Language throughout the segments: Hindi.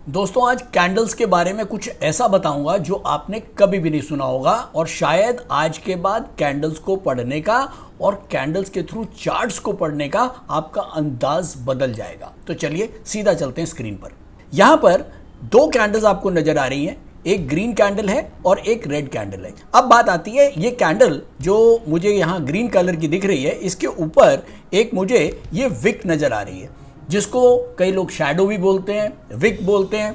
दोस्तों आज कैंडल्स के बारे में कुछ ऐसा बताऊंगा जो आपने कभी भी नहीं सुना होगा और शायद आज के बाद कैंडल्स को पढ़ने का और कैंडल्स के थ्रू चार्ट्स को पढ़ने का आपका अंदाज बदल जाएगा। तो चलिए सीधा चलते हैं स्क्रीन पर। यहां पर दो कैंडल्स आपको नजर आ रही हैं, एक ग्रीन कैंडल है और एक रेड कैंडल है। अब बात आती है ये कैंडल जो मुझे यहाँ ग्रीन कलर की दिख रही है, इसके ऊपर एक मुझे ये विक नजर आ रही है जिसको कई लोग शैडो भी बोलते हैं, विक बोलते हैं।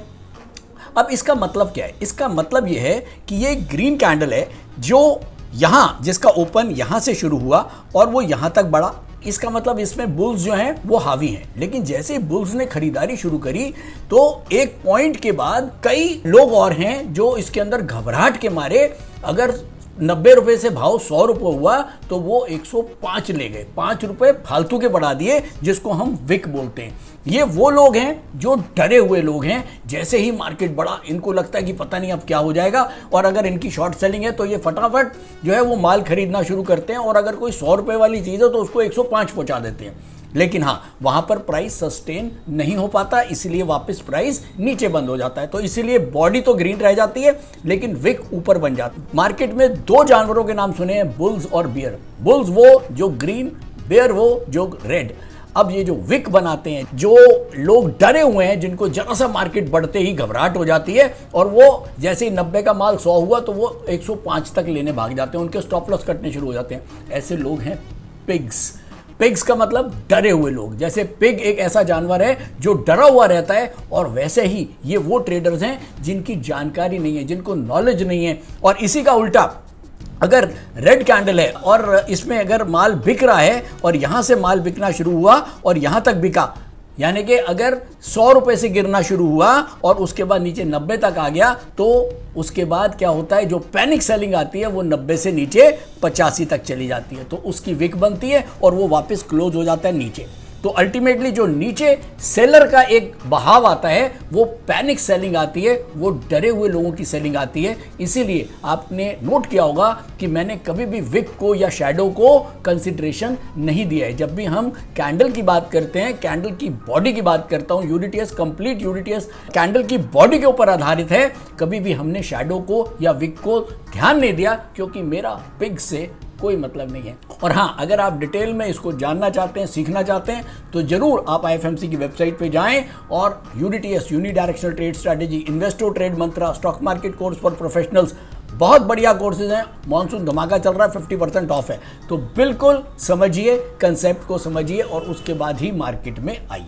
अब इसका मतलब क्या है? इसका मतलब ये है कि ये ग्रीन कैंडल है जो यहाँ जिसका ओपन यहाँ से शुरू हुआ और वो यहाँ तक बढ़ा। इसका मतलब इसमें बुल्स जो हैं वो हावी हैं, लेकिन जैसे ही बुल्स ने खरीदारी शुरू करी तो एक पॉइंट के बाद कई लोग और हैं जो इसके अंदर घबराहट के मारे, अगर 90 रुपए से भाव 100 रुपये हुआ तो वो 105 ले गए, 5 रुपए फालतू के बढ़ा दिए, जिसको हम विक बोलते हैं। ये वो लोग हैं जो डरे हुए लोग हैं। जैसे ही मार्केट बढ़ा इनको लगता है कि पता नहीं अब क्या हो जाएगा, और अगर इनकी शॉर्ट सेलिंग है तो ये फटाफट जो है वो माल खरीदना शुरू करते हैं, और अगर कोई 100 रुपये वाली चीज़ है तो उसको 105 पहुंचा देते हैं। लेकिन हाँ, वहां पर प्राइस सस्टेन नहीं हो पाता, इसलिए वापस प्राइस नीचे बंद हो जाता है। तो इसीलिए बॉडी तो ग्रीन रह जाती है लेकिन विक ऊपर बन जाती है। मार्केट में दो जानवरों के नाम सुने हैं, बुल्स और बियर। बुल्स वो जो ग्रीन, बियर वो जो रेड। अब ये जो विक बनाते हैं, जो लोग डरे हुए हैं, जिनको जरा सा मार्केट बढ़ते ही घबराहट हो जाती है और वो जैसे ही 90 का माल 100 हुआ तो वो 105 तक लेने भाग जाते हैं, उनके स्टॉप लॉस कटने शुरू हो जाते हैं। ऐसे लोग हैं पिग्स। पिग्स का मतलब डरे हुए लोग। जैसे पिग एक ऐसा जानवर है जो डरा हुआ रहता है, और वैसे ही ये वो ट्रेडर्स हैं जिनकी जानकारी नहीं है, जिनको नॉलेज नहीं है। और इसी का उल्टा, अगर रेड कैंडल है और इसमें अगर माल बिक रहा है और यहां से माल बिकना शुरू हुआ और यहां तक बिका, यानी कि अगर 100 रुपए से गिरना शुरू हुआ और उसके बाद नीचे 90 तक आ गया, तो उसके बाद क्या होता है, जो पैनिक सेलिंग आती है वो 90 से नीचे 85 तक चली जाती है, तो उसकी विक बनती है और वो वापस क्लोज हो जाता है नीचे। तो अल्टीमेटली जो नीचे सेलर का एक बहाव आता है वो पैनिक सेलिंग आती है, वो डरे हुए लोगों की सेलिंग आती है। इसीलिए आपने नोट किया होगा कि मैंने कभी भी विक को या शैडो को कंसिडरेशन नहीं दिया है। जब भी हम कैंडल की बात करते हैं, कैंडल की बॉडी की बात करता हूं, यूडीटीएस, कंप्लीट यूडीटीएस कैंडल की बॉडी के ऊपर आधारित है। कभी भी हमने शैडो को या विक को ध्यान नहीं दिया, क्योंकि मेरा पिग से कोई मतलब नहीं है। और हाँ, अगर आप डिटेल में इसको जानना चाहते हैं, सीखना चाहते हैं, तो जरूर आप आईएफएमसी की वेबसाइट पे जाएं और UDTS, unidirectional trade strategy, Investo trade Mantra, stock market course for professionals, बहुत बढ़िया कोर्सेज हैं। मॉनसून धमाका चल रहा है, 50% ऑफ है। तो बिल्कुल समझिए, कंसेप्ट को समझिए और उसके बाद ही मार्केट में आइए।